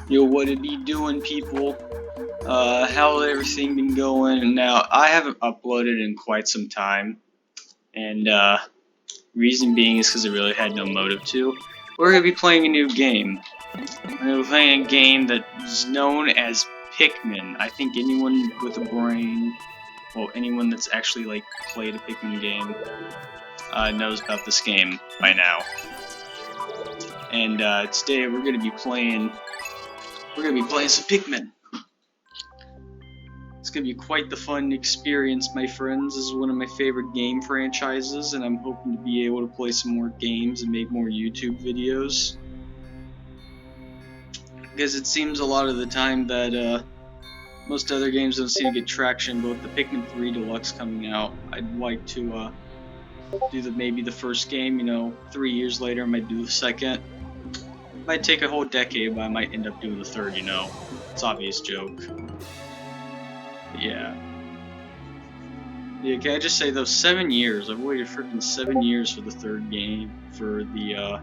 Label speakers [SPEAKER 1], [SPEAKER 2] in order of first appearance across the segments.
[SPEAKER 1] Yo, what it be doing, people? How's everything been going? Now, I haven't uploaded in quite some time, and reason being is because I really had no motive to. We're gonna be playing a new game. We're gonna be playing a game that is known as Pikmin. I think anyone with a brain, well, anyone that's actually like played a Pikmin game, knows about this game by now. And today we're gonna be playing some Pikmin. It's gonna be quite the fun experience, my friends. This is one of my favorite game franchises, and I'm hoping to be able to play some more games and make more YouTube videos. Because it seems a lot of the time that most other games don't seem to get traction, but with the Pikmin 3 Deluxe coming out, I'd like to do maybe the first game, 3 years later I might do the second. It might take a whole decade, but I might end up doing the third, It's an obvious joke. But yeah. Yeah, can I just say though, 7 years. I've waited freaking 7 years for the third game, for the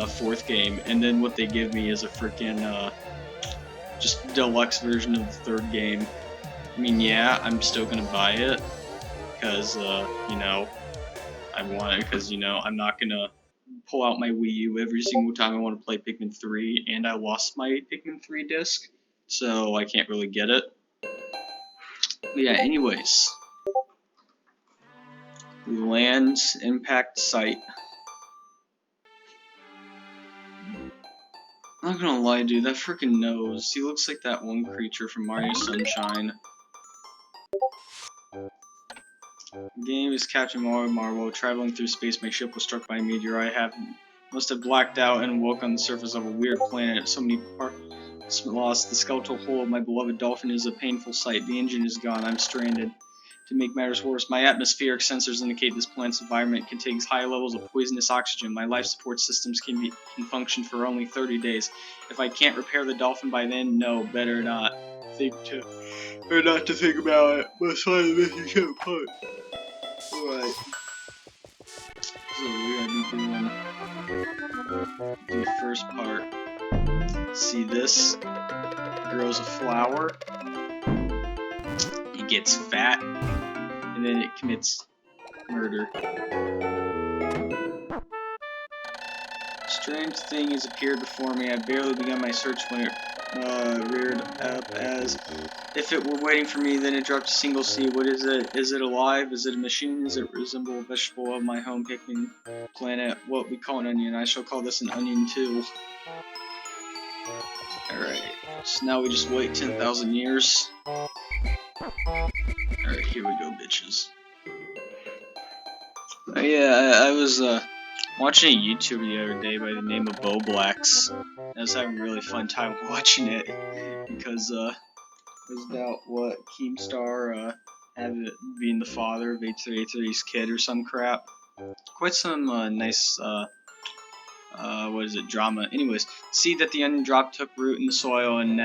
[SPEAKER 1] fourth game, and then what they give me is a freaking just deluxe version of the third game. I mean, yeah, I'm still gonna buy it because I want it because I'm not gonna pull out my Wii U every single time I want to play Pikmin 3, and I lost my Pikmin 3 disc, so I can't really get it. But yeah, anyways. Land impact site. I'm not gonna lie, dude, that freaking nose. He looks like that one creature from Mario Sunshine. The game is Captain Marvel. Traveling through space, my ship was struck by a meteor. Must have blacked out and woke on the surface of a weird planet. So many parts lost. The skeletal hull of my beloved dolphin is a painful sight. The engine is gone. I'm stranded. To make matters worse, my atmospheric sensors indicate this planet's environment contains high levels of poisonous oxygen. My life support systems can function for only 30 days. If I can't repair the dolphin by then, no, better not not to think about it. Let's try the mission show part. Alright. So we're gonna be doing the first part. See this? It grows a flower. It gets fat. And then it commits murder. Strange thing has appeared before me. I barely begun my search when it reared up as if it were waiting for me. Then it dropped a single seed. What is it? Is it alive? Is it a machine? Does it resemble a vegetable of my home Pikmin planet? What we call an onion. I shall call this an onion too. Alright, so now we just wait 10,000 years. Alright, here we go, bitches. Oh yeah, I was watching a YouTube the other day by the name of Bo Blacks. I was having a really fun time watching it because it was about what Keemstar being the father of H3H3's kid or some crap. Quite some nice drama. Anyways, seed that the onion dropped took root in the soil and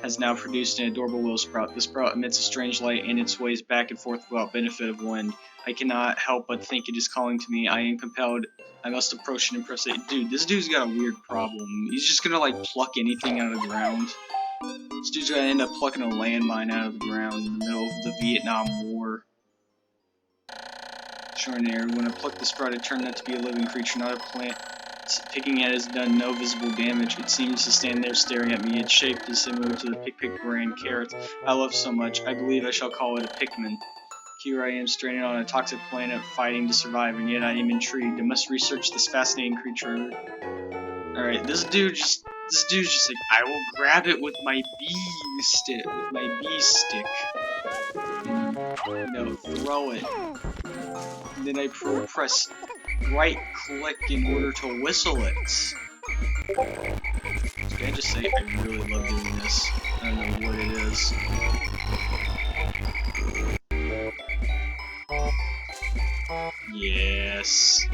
[SPEAKER 1] has now produced an adorable little sprout. The sprout emits a strange light and it sways back and forth without benefit of wind. I cannot help but think it is calling to me. I am compelled. I must approach and impress it. Dude, this dude's got a weird problem. He's just gonna like pluck anything out of the ground. This dude's gonna end up plucking a landmine out of the ground in the middle of the Vietnam War. Extraordinary. When I plucked the sprout, it turned out to be a living creature, not a plant. Picking at it has done no visible damage. It seems to stand there staring at me. Its shape is similar to the Pick brand carrot I love so much. I believe I shall call it a Pikmin. Here I am stranded on a toxic planet fighting to survive, and yet I am intrigued. I must research this fascinating creature. Alright, this dude's just like, I will grab it with my bee stick. Throw it. And then I press right click in order to whistle it. Can I just say I really love doing this? I don't know what it is. Yes.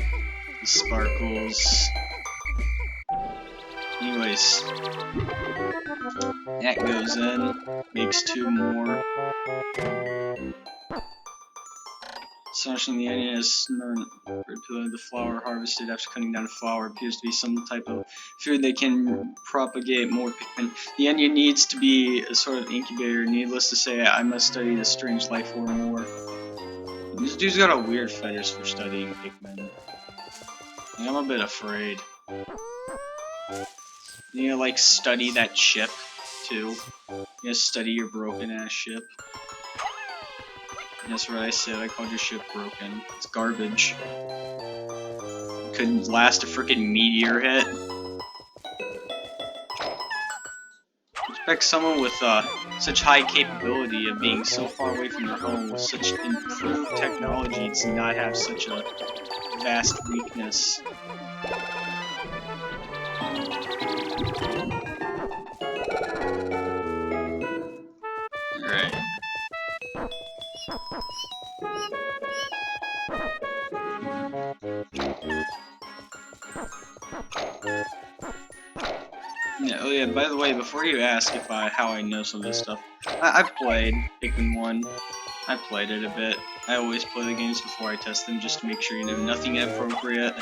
[SPEAKER 1] The sparkles. Anyways. That goes in. Makes 2 more. Smashing the onion is the flower harvested after cutting down a flower appears to be some type of food that can propagate more pikmin. The onion needs to be a sort of incubator. Needless to say, I must study this strange life form more. This dude's got a weird fetish for studying pikmin. I'm a bit afraid. You need to, like, study that ship, too. You gotta study your broken-ass ship. That's what I said, I called your ship broken. It's garbage. Couldn't last a frickin' meteor hit. Expect someone with such high capability of being so far away from their home with such improved technology to not have such a vast weakness. Alright. Yeah, oh yeah, by the way, before you ask if how I know some of this stuff, I've played Pikmin 1. I've played it a bit. I always play the games before I test them just to make sure, you know, nothing inappropriate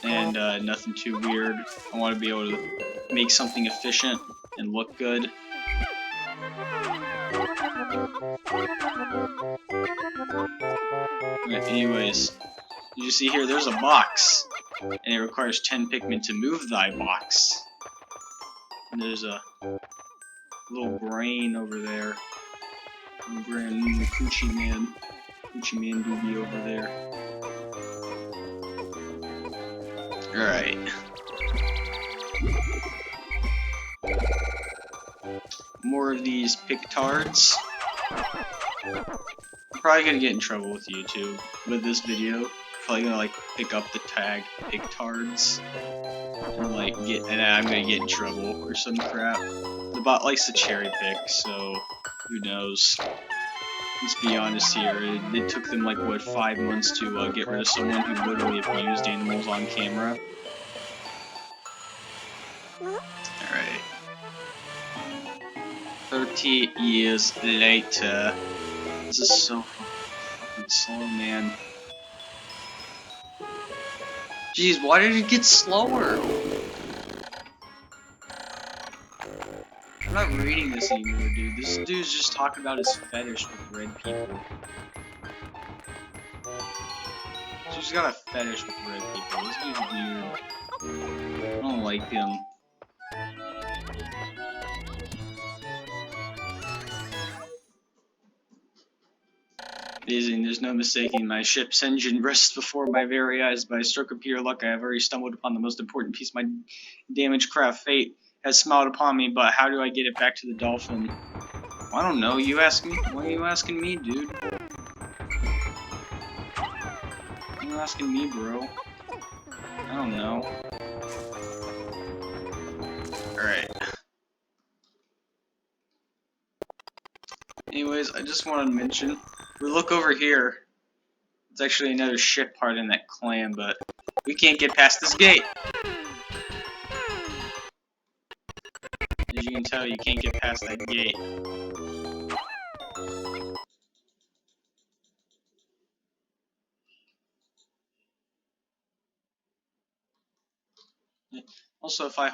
[SPEAKER 1] and nothing too weird. I want to be able to make something efficient and look good. Right, anyways, you see here, there's a box, and it requires 10 Pikmin to move thy box. And there's a little brain over there. Brand new Coochie Man doobie over there. Alright. More of these Pictards. I'm probably gonna get in trouble with YouTube with this video. Probably gonna like pick up the tag Pictards and like I'm gonna get in trouble or some crap. The bot likes to cherry pick, so who knows? Let's be honest here. It took them like what 5 months to get rid of someone who literally abused animals on camera. Alright. 30 years later. This is so fucking slow, man. Jeez, why did it get slower? I'm not reading this anymore, dude. This dude's just talking about his fetish with red people. This dude's got a fetish with red people. This dude's weird. I don't like him. Amazing, there's no mistaking my ship's engine rests before my very eyes. By a stroke of pure luck, I have already stumbled upon the most important piece of my damaged craft. Fate has smiled upon me, but how do I get it back to the dolphin? Well, I don't know, you ask me? Why are you asking me, dude? Why are you asking me, bro? I don't know. Alright. Anyways, I just wanted to mention, we look over here. It's actually another ship part in that clan, but we can't get past this gate. As you can tell, you can't get past that gate. Also, if I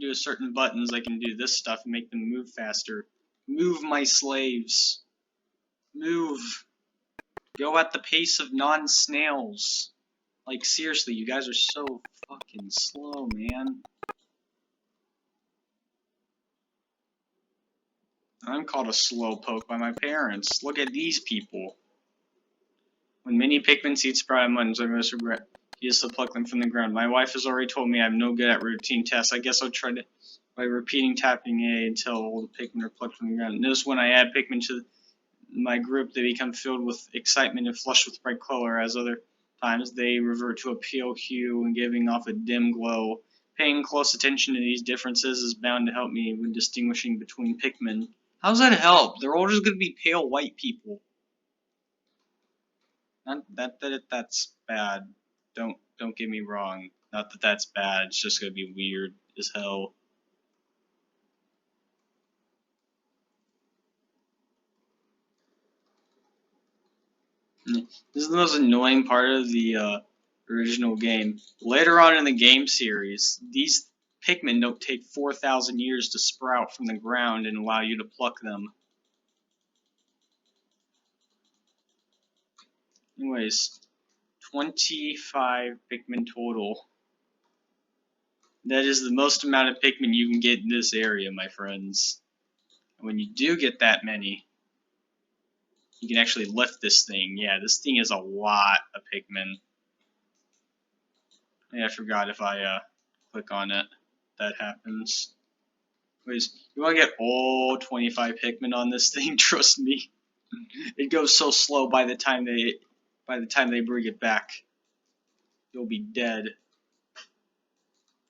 [SPEAKER 1] do a certain buttons, I can do this stuff and make them move faster. Move, my slaves. Move. Go at the pace of non-snails. Like, seriously, you guys are so fucking slow, man. I'm called a slowpoke by my parents. Look at these people. When many Pikmin seeds sprout at once, I most regret. He is to pluck them from the ground. My wife has already told me I'm no good at routine tests. I guess I'll try to by repeating tapping A until all the Pikmin are plucked from the ground. Notice when I add Pikmin to my group, they become filled with excitement and flushed with bright color, as other times they revert to a pale hue and giving off a dim glow. Paying close attention to these differences is bound to help me when distinguishing between Pikmin. How does that help? They're all just going to be pale white people. Not that's bad. Don't get me wrong. Not that that's bad. It's just gonna be weird as hell. This is the most annoying part of the original game. Later on in the game series, these Pikmin don't take 4,000 years to sprout from the ground and allow you to pluck them. Anyways, 25 Pikmin total. That is the most amount of Pikmin you can get in this area, my friends. And when you do get that many, you can actually lift this thing. Yeah, this thing is a lot of Pikmin. Yeah, I forgot if I click on it, that happens. Anyways, you want to get all 25 Pikmin on this thing? Trust me, it goes so slow by the time they bring it back, you'll be dead.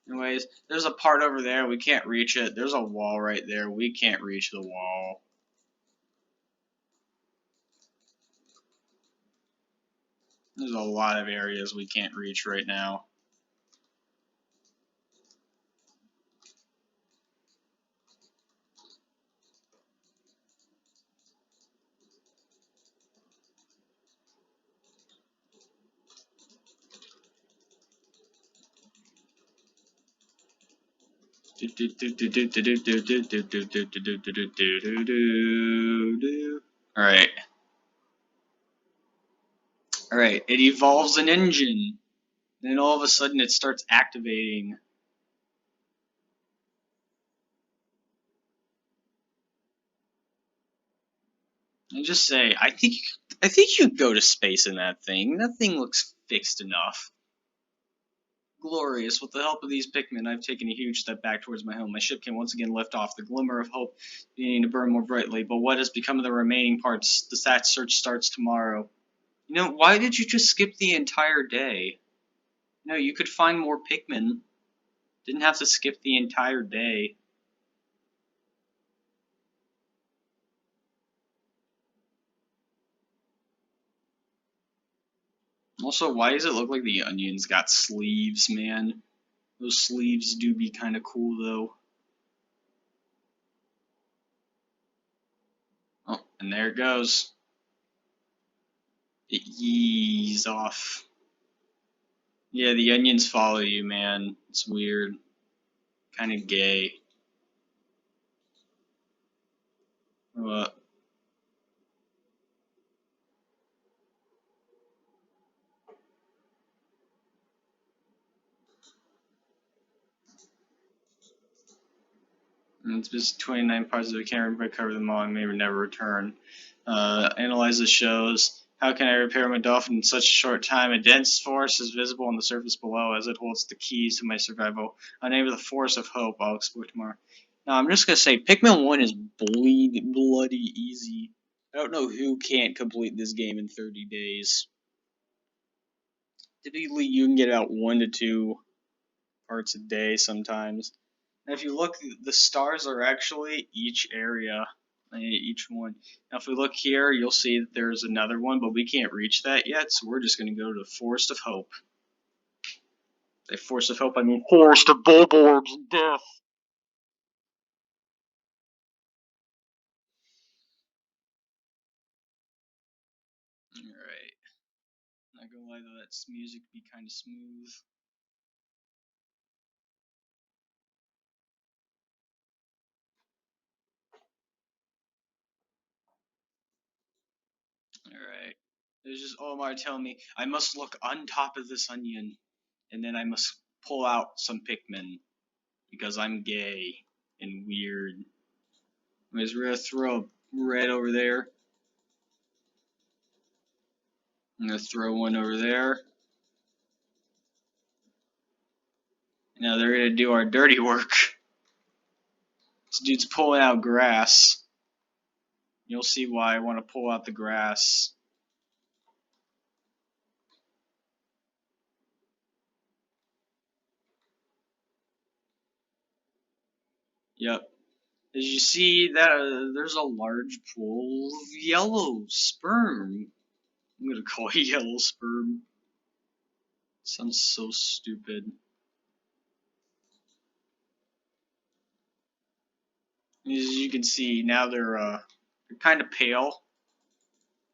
[SPEAKER 1] Anyways, there's a part over there, we can't reach it. There's a wall right there, we can't reach the wall. There's a lot of areas we can't reach right now. Alright. Alright, it evolves an engine. Then all of a sudden it starts activating. And just say, I think you could go to space in that thing. That thing looks fixed enough. Glorious. With the help of these Pikmin, I've taken a huge step back towards my home. My ship can once again lift off, the glimmer of hope beginning to burn more brightly. But what has become of the remaining parts? The SAT search starts tomorrow. You know, why did you just skip the entire day? No, you could find more Pikmin. Didn't have to skip the entire day. Also, why does it look like the onion's got sleeves, man? Those sleeves do be kinda cool, though. Oh, and there it goes. It yees off. Yeah, the onions follow you, man. It's weird. Kinda gay. What? It's just 29 parts of it. Can't recover them all and may never return. Analysis shows. How can I repair my dolphin in such a short time? A dense forest is visible on the surface below as it holds the keys to my survival. Unable the force of hope. I'll explore tomorrow. Now I'm just gonna say Pikmin 1 is bloody easy. I don't know who can't complete this game in 30 days. Typically you can get out 1 to 2 parts a day sometimes. And if you look, the stars are actually each area, each one. Now, if we look here, you'll see that there's another one, but we can't reach that yet, so we're just going to go to the Forest of Hope. By Forest of Hope, I mean Forest of Bulborbs and Death. Alright. Not gonna lie though, that music be kind of smooth. Alright. There's just Omar telling me I must look on top of this onion, and then I must pull out some Pikmin, because I'm gay and weird. Anyways, we're gonna throw a red over there. I'm gonna throw one over there. Now they're gonna do our dirty work. This dude's pulling out grass. You'll see why I want to pull out the grass. Yep. As you see, that there's a large pool of yellow sperm. I'm gonna call it yellow sperm. Sounds so stupid. As you can see, now they're kind of pale.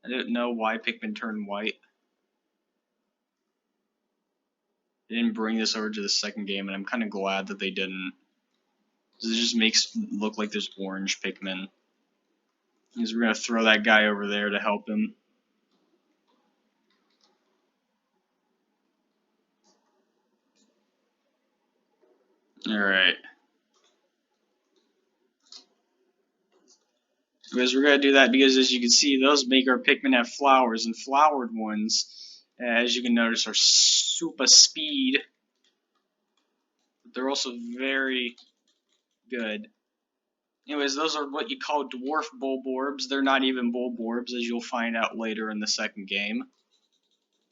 [SPEAKER 1] I didn't know why Pikmin turned white. They didn't bring this over to the second game, and I'm kind of glad that they didn't. It just makes it look like there's orange Pikmin. Because we're gonna throw that guy over there to help him. Alright. Because we're gonna do that because, as you can see, those make our Pikmin have flowers, and flowered ones, as you can notice, are super speed. But they're also very good. Anyways, those are what you call dwarf bulborbs. They're not even bulborbs, as you'll find out later in the second game.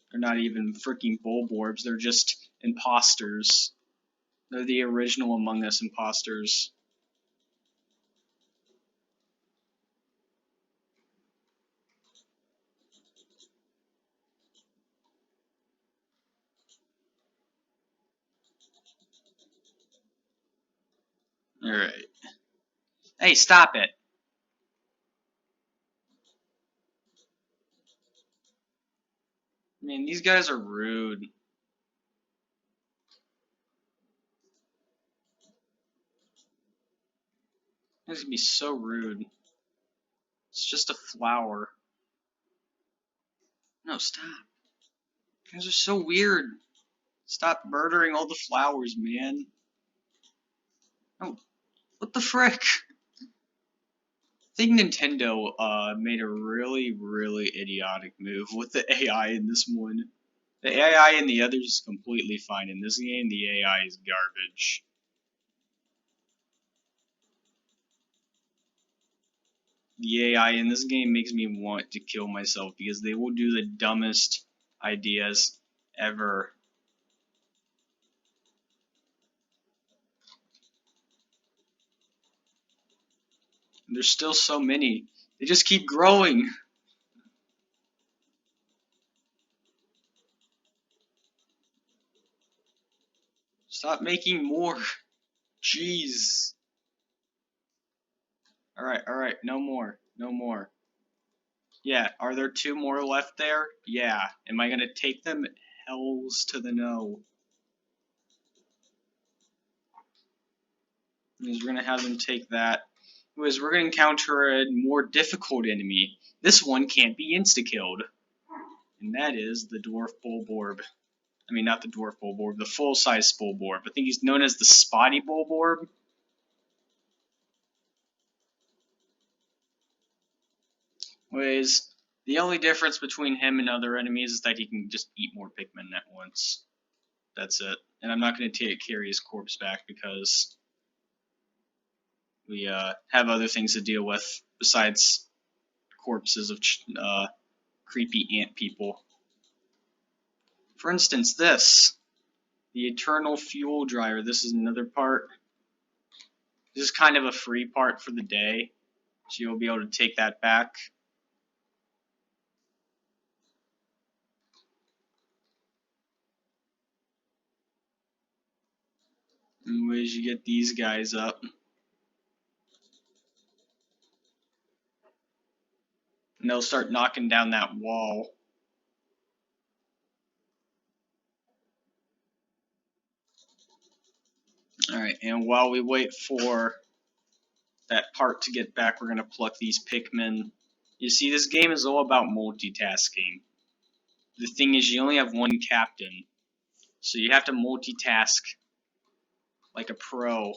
[SPEAKER 1] They're not even freaking bulborbs. They're just imposters. They're the original Among Us imposters. Alright. Hey, stop it! I mean, these guys are rude. This is gonna be so rude. It's just a flower. No, stop. You guys are so weird. Stop murdering all the flowers, man. Oh, what the frick? I think Nintendo made a really, really idiotic move with the AI in this one. The AI in the others is completely fine. In this game, the AI is garbage. The AI in this game makes me want to kill myself because they will do the dumbest ideas ever. And there's still so many. They just keep growing. Stop making more. Jeez. Alright, no more. No more. Yeah, are there 2 more left there? Yeah. Am I gonna take them? Hells to the no. Because we're gonna have them take that. Because we're gonna encounter a more difficult enemy. This one can't be insta-killed. And that is the Dwarf Bulborb. I mean, not the Dwarf Bulborb, the full-size Bulborb. I think he's known as the Spotty Bulborb. Was the only difference between him and other enemies is that he can just eat more Pikmin at once. That's it. And I'm not going to carry his corpse back because we have other things to deal with besides corpses of creepy ant people. For instance, this. The Eternal Fuel Driver. This is another part. This is kind of a free part for the day. So you'll be able to take that back. Anyways, you get these guys up. And they'll start knocking down that wall. Alright, and while we wait for that part to get back, we're going to pluck these Pikmin. You see, this game is all about multitasking. The thing is, you only have one captain. So you have to multitask like a pro.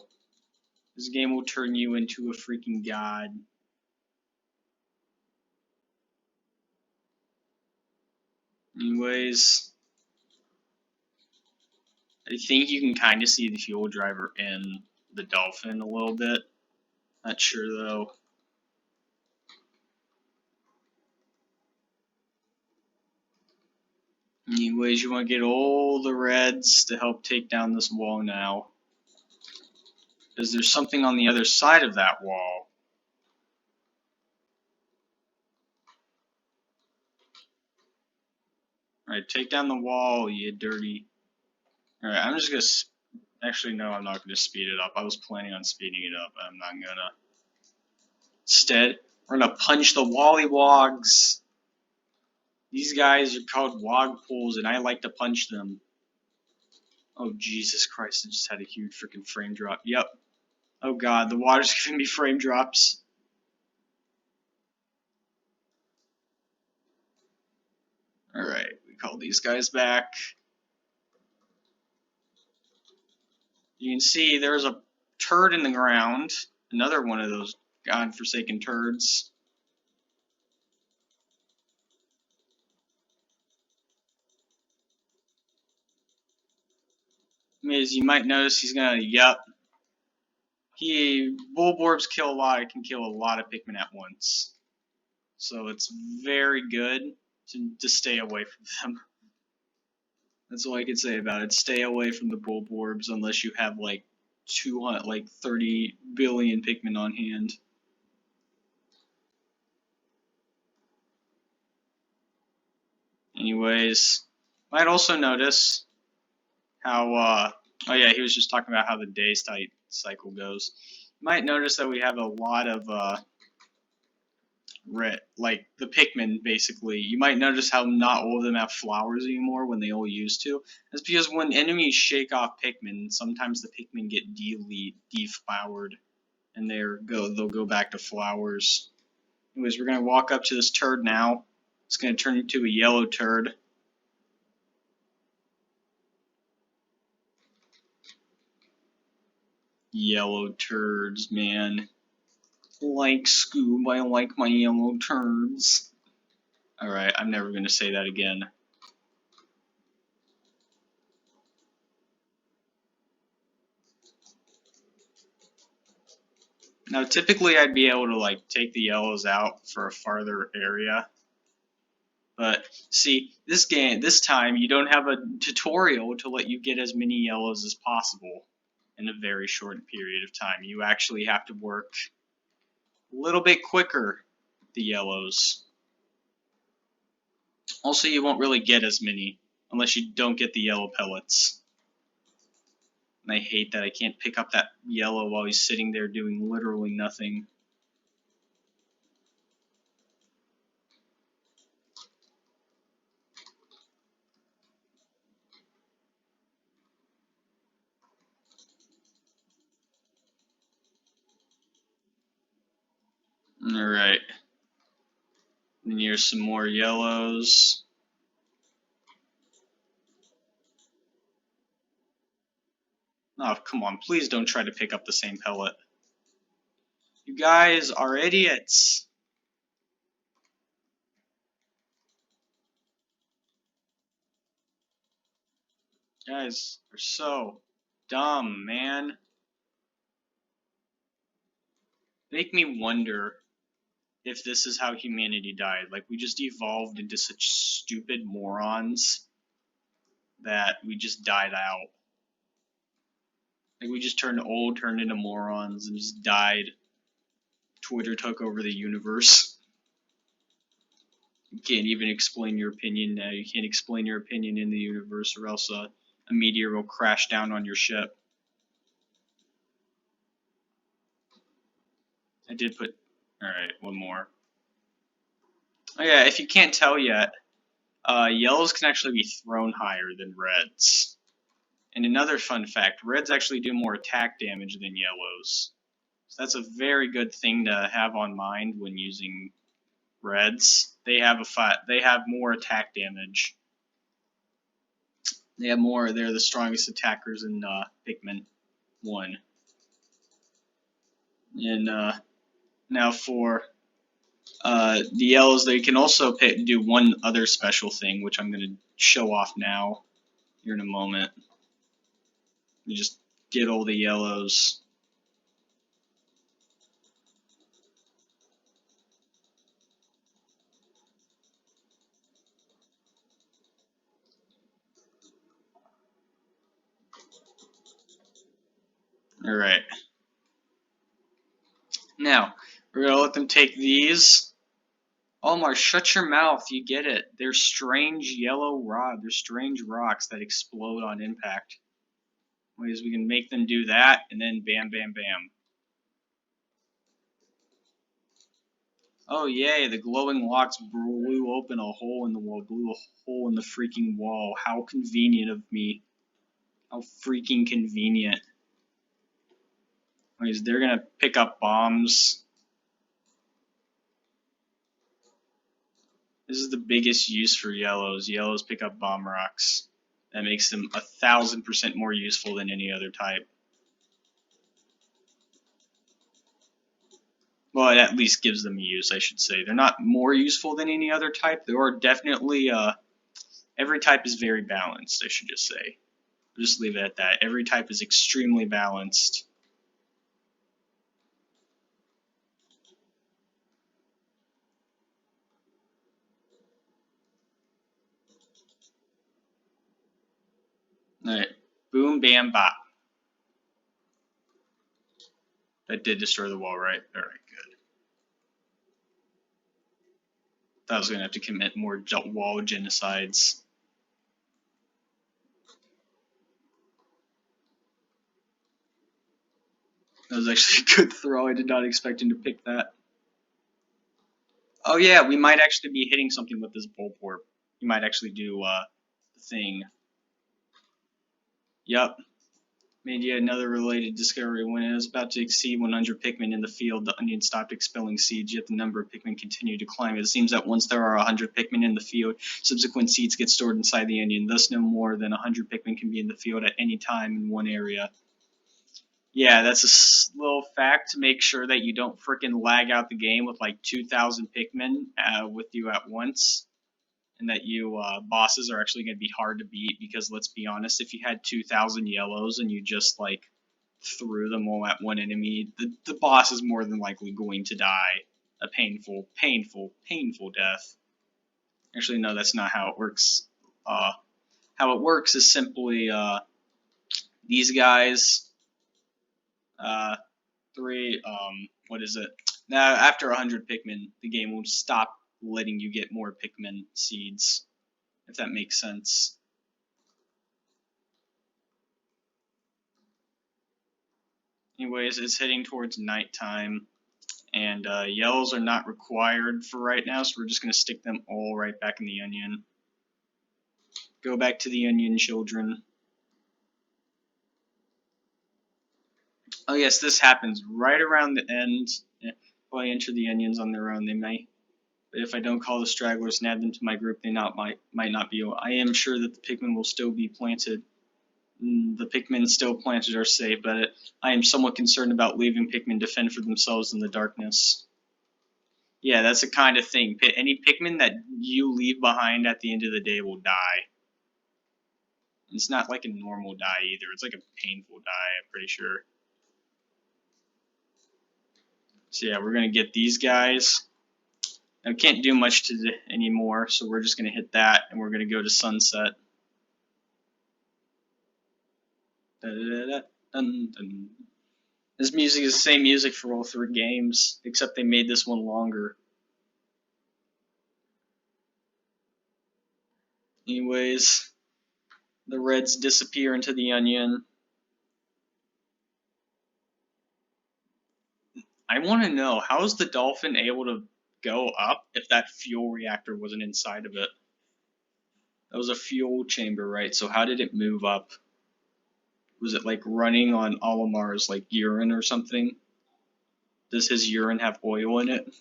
[SPEAKER 1] This game will turn you into a freaking god. Anyways, I think you can kind of see the fuel driver in the dolphin a little bit. Not sure though. Anyways, you want to get all the reds to help take down this wall now. Because there's something on the other side of that wall. Alright, take down the wall, you dirty. Alright, I'm just gonna... Actually, no, I'm not gonna speed it up. I was planning on speeding it up, but I'm not gonna. Instead, we're gonna punch the Wollywogs. These guys are called wogpoles, and I like to punch them. Oh, Jesus Christ, I just had a huge freaking frame drop. Yep. Oh god, the water's giving me frame drops. Alright, we call these guys back. You can see there's a turd in the ground. Another one of those godforsaken turds. As you might notice, he's gonna, yep. Bulborbs kill a lot, it can kill a lot of Pikmin at once. So it's very good to stay away from them. That's all I can say about it. Stay away from the Bulborbs unless you have like 30 billion Pikmin on hand. Anyways, might also notice how, oh yeah, he was just talking about how the day cycle goes. Might notice that we have a lot of, like the Pikmin, basically. You might notice how not all of them have flowers anymore when they all used to. That's because when enemies shake off Pikmin, sometimes the Pikmin get deflowered, and they'll go back to flowers. Anyways, we're gonna walk up to this turd now. It's gonna turn into a yellow turd. Yellow turds, man. Like Scoob, I like my yellow turds. Alright, I'm never gonna say that again. Now, typically I'd be able to, like, take the yellows out for a farther area. But, see, this time, you don't have a tutorial to let you get as many yellows as possible in a very short period of time. You actually have to work a little bit quicker, the yellows. Also, you won't really get as many unless you don't get the yellow pellets. And I hate that I can't pick up that yellow while he's sitting there doing literally nothing. Alright. And here's some more yellows. Oh, come on, please don't try to pick up the same pellet. You guys are idiots. You guys are so dumb, man. Make me wonder if this is how humanity died. Like, we just evolved into such stupid morons that we just died out. Like, we just turned old, turned into morons, and just died. Twitter took over the universe. You can't even explain your opinion now. You can't explain your opinion in the universe, or else a meteor will crash down on your ship. I did put... Alright, one more. Oh yeah, if you can't tell yet, yellows can actually be thrown higher than reds. And another fun fact, reds actually do more attack damage than yellows. So that's a very good thing to have on mind when using reds. They have more attack damage. They're the strongest attackers in Pikmin 1. And now for the yellows, they can also do one other special thing, which I'm going to show off now, here in a moment. You just get all the yellows. Alright. Now, we're going to let them take these. Omar, shut your mouth. You get it. They're strange yellow They're strange rocks that explode on impact. Ways we can make them do that, and then bam, bam, bam. Oh yay, the glowing locks blew open a hole in the wall, blew a hole in the freaking wall. How convenient of me. How freaking convenient. Anyways, they're gonna pick up bombs. This is the biggest use for yellows. Yellows pick up bomb rocks. That makes them 1,000% more useful than any other type. Well, it at least gives them use, I should say. They're not more useful than any other type. There are definitely, every type is very balanced, I should just say. I'll just leave it at that. Every type is extremely balanced. Alright. Boom, bam, bop. That did destroy the wall, right? Alright, good. Thought I was going to have to commit more wall genocides. That was actually a good throw. I did not expect him to pick that. Oh yeah, we might actually be hitting something with this bullpup. He might actually do the thing. Yup. Made yet another related discovery. When it was about to exceed 100 Pikmin in the field, the onion stopped expelling seeds, yet the number of Pikmin continued to climb. It seems that once there are 100 Pikmin in the field, subsequent seeds get stored inside the onion. Thus, no more than 100 Pikmin can be in the field at any time in one area. Yeah, that's a little fact to make sure that you don't frickin' lag out the game with like 2,000 Pikmin with you at once. And that you bosses are actually going to be hard to beat, because let's be honest, if you had 2,000 yellows and you just like threw them all at one enemy, the boss is more than likely going to die a painful death. Actually, no, that's not how it works. How it works is simply these guys, what is it? Now, after 100 Pikmin, the game will stop letting you get more Pikmin seeds, if that makes sense. Anyways, it's heading towards nighttime, and yellows are not required for right now, so we're just going to stick them all right back in the onion. Go back to the onion, children. Oh yes, this happens right around the end. If I enter the onions on their own, they may. But if I don't call the stragglers and add them to my group, they might not be. I am sure that the Pikmin will still be planted. The Pikmin still planted are safe, but I am somewhat concerned about leaving Pikmin to fend for themselves in the darkness. Yeah, that's the kind of thing. Any Pikmin that you leave behind at the end of the day will die. It's not like a normal die either. It's like a painful die, I'm pretty sure. So yeah, we're going to get these guys. I can't do much to anymore, so we're just going to hit that, and we're going to go to sunset. This music is the same music for all three games, except they made this one longer. Anyways, the reds disappear into the onion. I want to know, how is the dolphin able to go up if that fuel reactor wasn't inside of it? That was a fuel chamber, right? So how did it move up? Was it like running on Olimar's like urine or something? Does his urine have oil in it?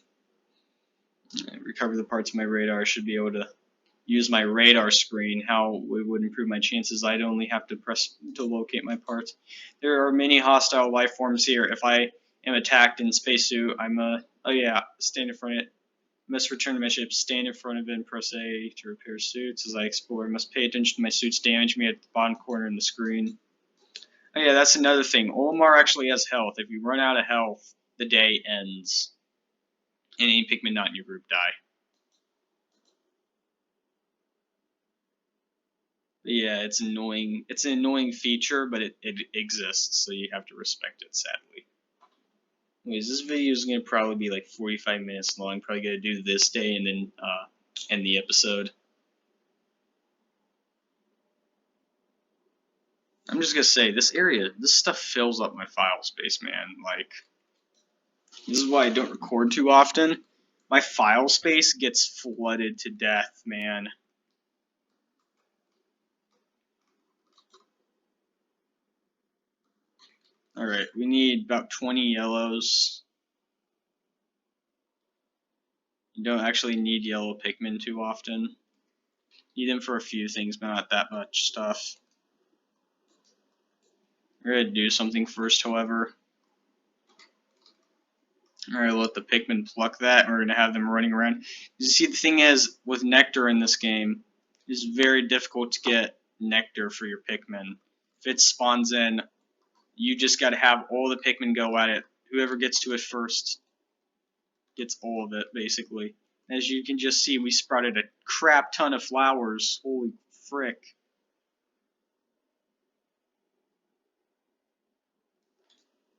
[SPEAKER 1] Recover the parts of my radar. I should be able to use my radar screen. How it would improve my chances. I'd only have to press to locate my parts. There are many hostile life forms here. If I am attacked in spacesuit, oh yeah, stand in front of it. Must return to my ship, stand in front of it, and press A to repair suits. As I explore, I must pay attention to my suits damage me at the bottom corner in the screen. Oh yeah, that's another thing. Olimar actually has health. If you run out of health, the day ends. And any Pikmin not in your group die. But yeah, it's annoying. It's an annoying feature, but it exists, so you have to respect it, sadly. Anyways, this video is going to probably be like 45 minutes long. Probably going to do this day and then end the episode. I'm just going to say, this area, this stuff fills up my file space, man. Like, this is why I don't record too often. My file space gets flooded to death, man. Alright, we need about 20 yellows. You don't actually need yellow Pikmin too often. Need them for a few things, but not that much stuff. We're gonna do something first, however. Alright, let the Pikmin pluck that, and we're gonna have them running around. You see, the thing is, with nectar in this game, it's very difficult to get nectar for your Pikmin. If it spawns in, you just gotta have all the Pikmin go at it. Whoever gets to it first gets all of it, basically. As you can just see, we sprouted a crap ton of flowers. Holy frick.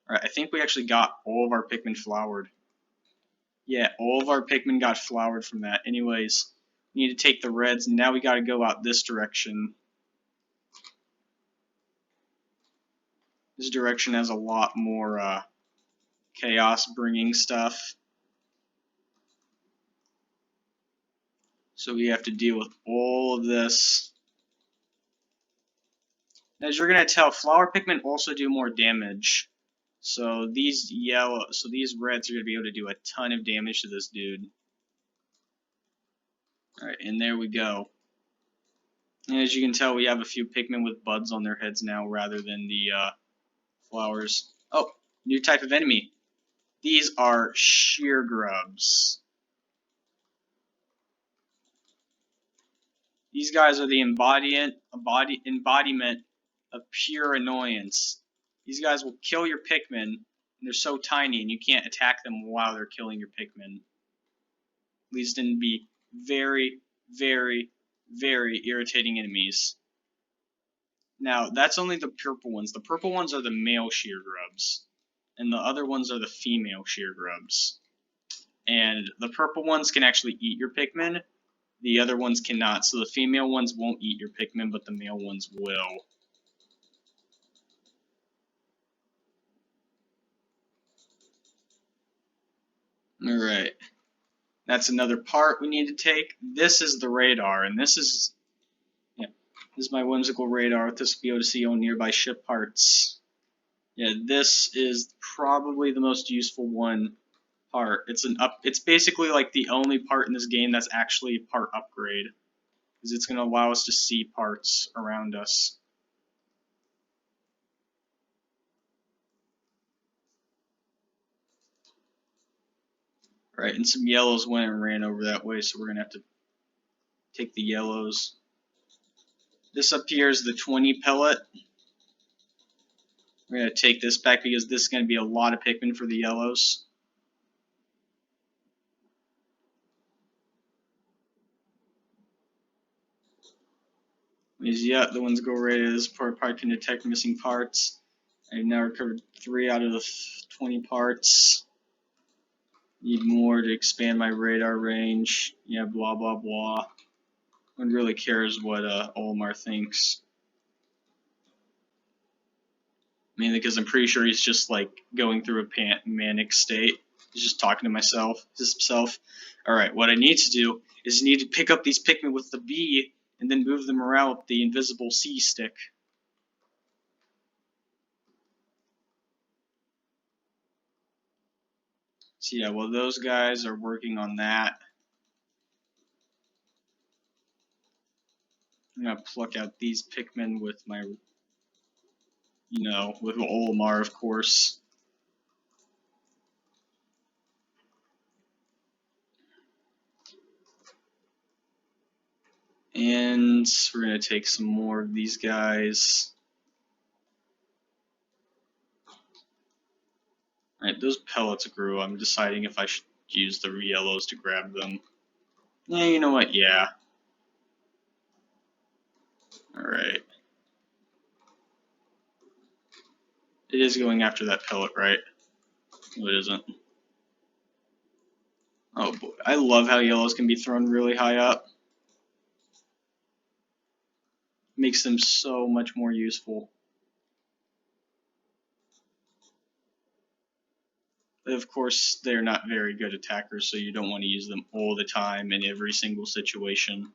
[SPEAKER 1] Alright, I think we actually got all of our Pikmin flowered. Yeah, all of our Pikmin got flowered from that. Anyways, we need to take the reds, and now we gotta go out this direction. This direction has a lot more chaos-bringing stuff. So we have to deal with all of this. As you're gonna tell, flower Pikmin also do more damage. So these reds are gonna be able to do a ton of damage to this dude. Alright, and there we go. And as you can tell, we have a few Pikmin with buds on their heads now rather than the flowers. Oh, new type of enemy. These are sheer grubs. These guys are the embodiment of pure annoyance. These guys will kill your Pikmin, and they're so tiny, and you can't attack them while they're killing your Pikmin. These can be very, very, very irritating enemies. Now, that's only the purple ones. The purple ones are the male sheer grubs, and the other ones are the female sheer grubs. And the purple ones can actually eat your Pikmin. The other ones cannot. So the female ones won't eat your Pikmin, but the male ones will. Alright. That's another part we need to take. This is the radar, and this is my whimsical radar with this to be able to see all nearby ship parts. Yeah, this is probably the most useful part. It's basically like the only part in this game that's actually part upgrade, because it's going to allow us to see parts around us. Right, and some yellows went and ran over that way, so we're going to have to take the yellows. This up here is the 20 pellet. We're going to take this back because this is going to be a lot of Pikmin for the yellows. Yeah, the ones go right at this part can detect missing parts. I've now recovered 3 out of the 20 parts. Need more to expand my radar range. Yeah, blah blah blah. No one really cares what Olimar thinks. Mainly because I'm pretty sure he's just like going through a manic state. He's just talking to himself. Alright, what I need to do is need to pick up these Pikmin with the B and then move them around with the invisible C stick. So yeah, well those guys are working on that. I'm gonna pluck out these Pikmin with my, with Olimar, of course. And we're gonna take some more of these guys. Alright, those pellets grew. I'm deciding if I should use the yellows to grab them. Yeah, you know what? Yeah. Alright. It is going after that pellet, right? No, it isn't. Oh boy. I love how yellows can be thrown really high up. Makes them so much more useful. Of course, they're not very good attackers, so you don't want to use them all the time in every single situation.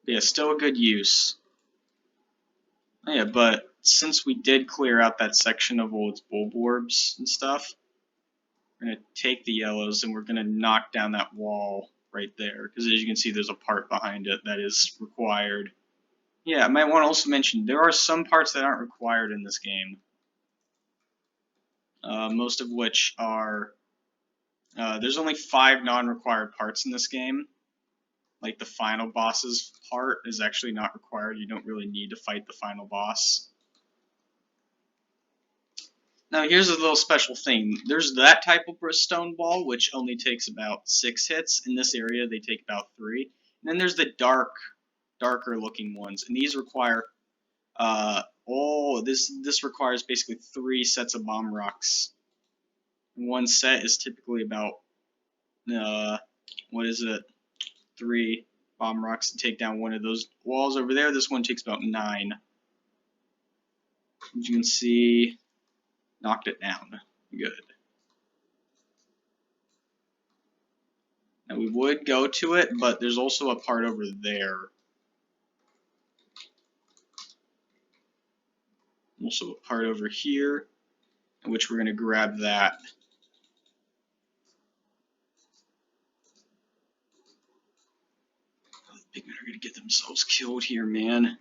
[SPEAKER 1] Yeah, still a good use. Yeah, but since we did clear out that section of all its bulborbs and stuff, we're going to take the yellows and we're going to knock down that wall right there. Because as you can see, there's a part behind it that is required. Yeah, I might want to also mention, there are some parts that aren't required in this game. Most of which are... there's only 5 non-required parts in this game. Like the final boss's part is actually not required. You don't really need to fight the final boss. Now here's a little special thing. There's that type of stone ball, which only takes about 6 hits. In this area, they take about 3. And then there's the darker looking ones, and these require this requires basically 3 sets of bomb rocks. One set is typically about what is it? 3 bomb rocks to take down one of those walls over there. This one takes about 9. As you can see, knocked it down. Good. Now we would go to it, but there's also a part over there. Also a part over here, in which we're going to grab that. Oh, the pigmen are going to get themselves killed here, man.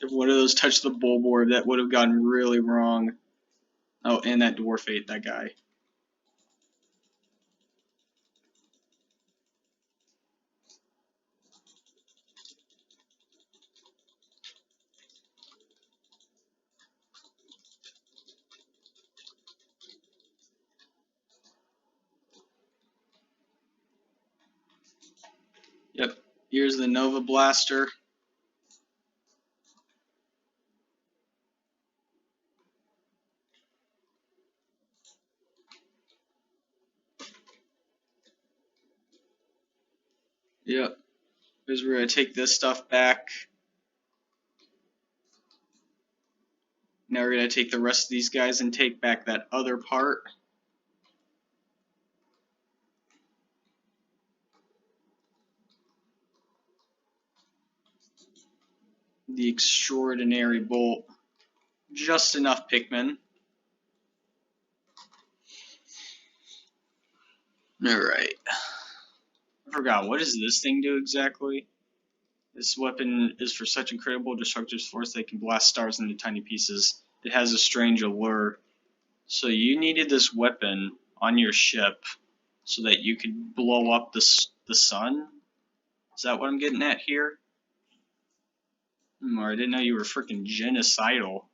[SPEAKER 1] If one of those touched the bulborb, that would have gone really wrong. Oh, and that dwarf ate that guy. Yep, here's the Nova Blaster. Yep, because we're going to take this stuff back. Now we're going to take the rest of these guys and take back that other part. The extraordinary bolt. Just enough pikmin. Alright. I forgot, what does this thing do exactly? This weapon is for such incredible destructive force that it can blast stars into tiny pieces. It has a strange allure. So you needed this weapon on your ship so that you could blow up the sun? Is that what I'm getting at here? Or I didn't know you were freaking genocidal.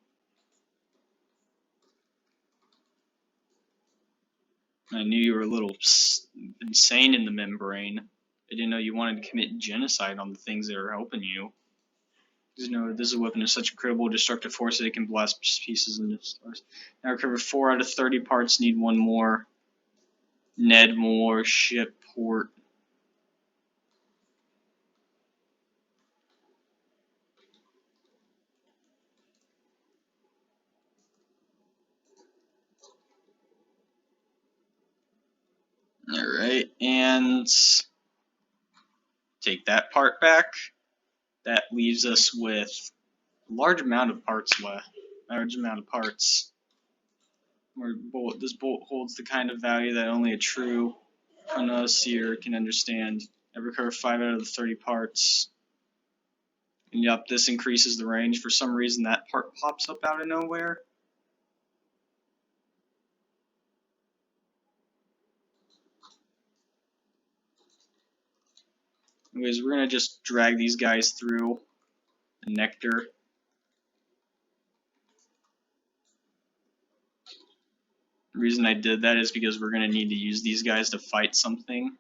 [SPEAKER 1] I knew you were a little insane in the membrane. I didn't know you wanted to commit genocide on the things that are helping you. You know, this is a weapon of such incredible destructive force that it can blast pieces into stars. Now recover 4 out of 30 parts, need 1 more. Ned more, ship, port. Alright, and take that part back. That leaves us with a large amount of parts left. This bolt holds the kind of value that only a true connoisseur can understand. I recover 5 out of the 30 parts. And yep, this increases the range. For some reason, that part pops up out of nowhere. Anyways, we're going to just drag these guys through the nectar. The reason I did that is because we're going to need to use these guys to fight something.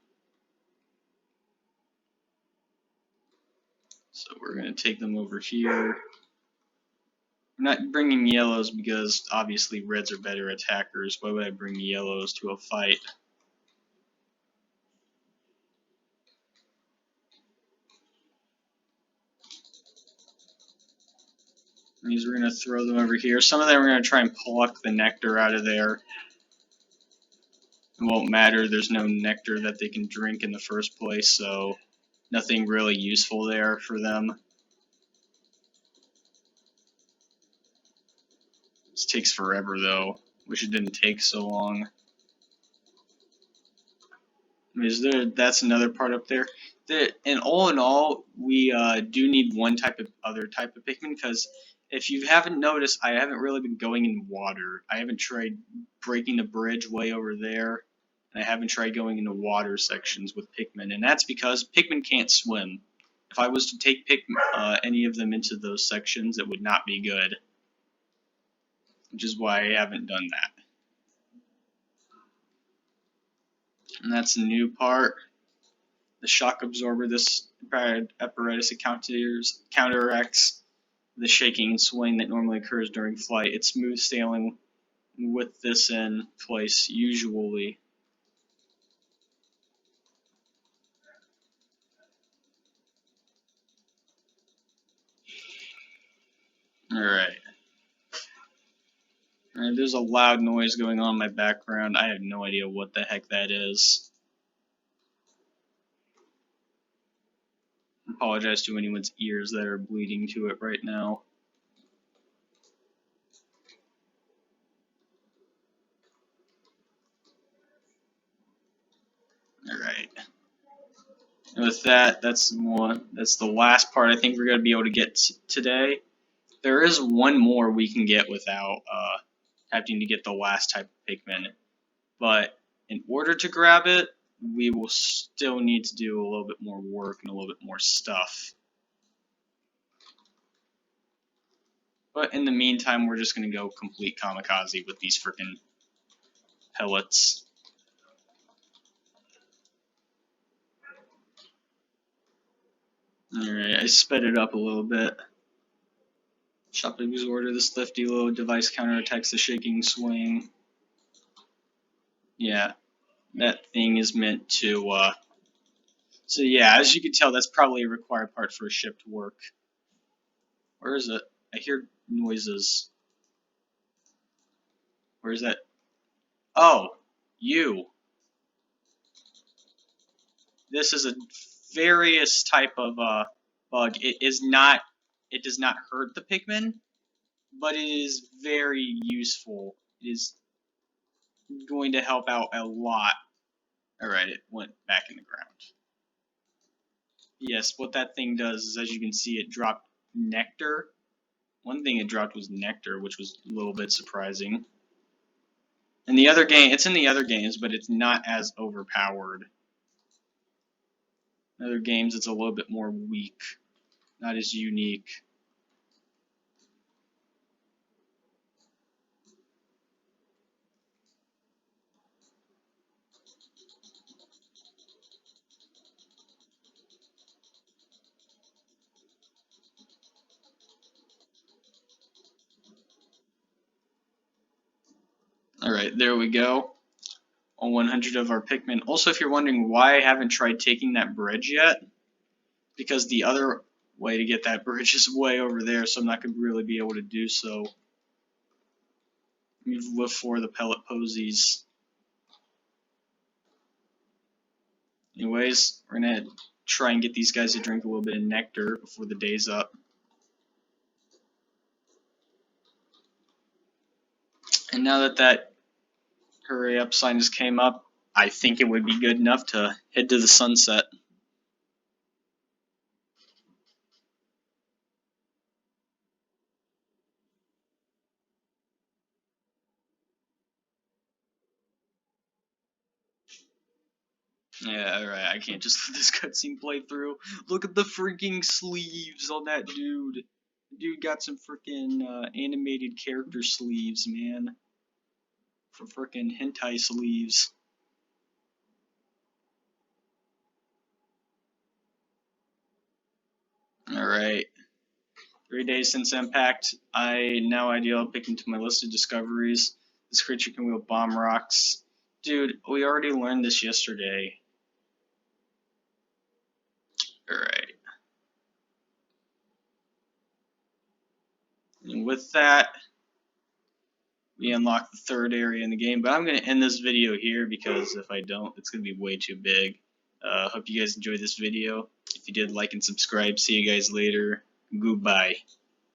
[SPEAKER 1] So we're going to take them over here. I'm not bringing yellows because obviously reds are better attackers. Why would I bring yellows to a fight? These we're going to throw them over here. Some of them we're going to try and pluck the nectar out of there. It won't matter. There's no nectar that they can drink in the first place, so nothing really useful there for them. This takes forever, though. Wish it didn't take so long. That's another part up there. And all in all, we do need one other type of Pikmin, because if you haven't noticed, I haven't really been going in water. I haven't tried breaking the bridge way over there, and I haven't tried going into water sections with Pikmin, and that's because Pikmin can't swim. If I was to take any of them into those sections, it would not be good, which is why I haven't done that. And that's a new part. The shock absorber, this apparatus counteracts the shaking and swaying that normally occurs during flight. It's smooth sailing with this in place, usually. Alright. Alright, there's a loud noise going on in my background. I have no idea what the heck that is. I apologize to anyone's ears that are bleeding to it right now. Alright. And with that, that's the last part I think we're going to be able to get today. There is one more we can get without having to get the last type of Pikmin. But in order to grab it, we will still need to do a little bit more work and a little bit more stuff. But in the meantime, we're just going to go complete kamikaze with these frickin' pellets. Alright, I sped it up a little bit. Shock absorber, this lifty little device counterattacks the shaking swing. Yeah, that thing is meant to, so yeah, as you can tell, that's probably a required part for a ship to work. Where is it? I hear noises. Where is that? Oh, you. This is a various type of bug. It does not hurt the Pikmin, but it is very useful. It is going to help out a lot. Alright, it went back in the ground. Yes, what that thing does is, as you can see, it dropped nectar. One thing it dropped was nectar, which was a little bit surprising. In the other game, it's in the other games, but it's not as overpowered. In other games, it's a little bit more weak, not as unique. Alright, there we go. On 100 of our Pikmin. Also, if you're wondering why I haven't tried taking that bridge yet, because the other way to get that bridge is way over there, so I'm not going to really be able to do so. We've lived for the pellet posies. Anyways, we're going to try and get these guys to drink a little bit of nectar before the day's up. And now that that hurry up sign just came up, I think it would be good enough to head to the sunset. Yeah, alright, I can't just let this cutscene play through. Look at the freaking sleeves on that dude. Dude got some freaking animated character sleeves, man. For freaking hentai sleeves. Alright. 3 days since impact, I now ideal picking to my list of discoveries. This creature can wield bomb rocks. Dude, we already learned this yesterday. Alright. And with that, we unlock the third area in the game. But I'm going to end this video here because if I don't, it's going to be way too big. Hope you guys enjoyed this video. If you did, like and subscribe. See you guys later. Goodbye.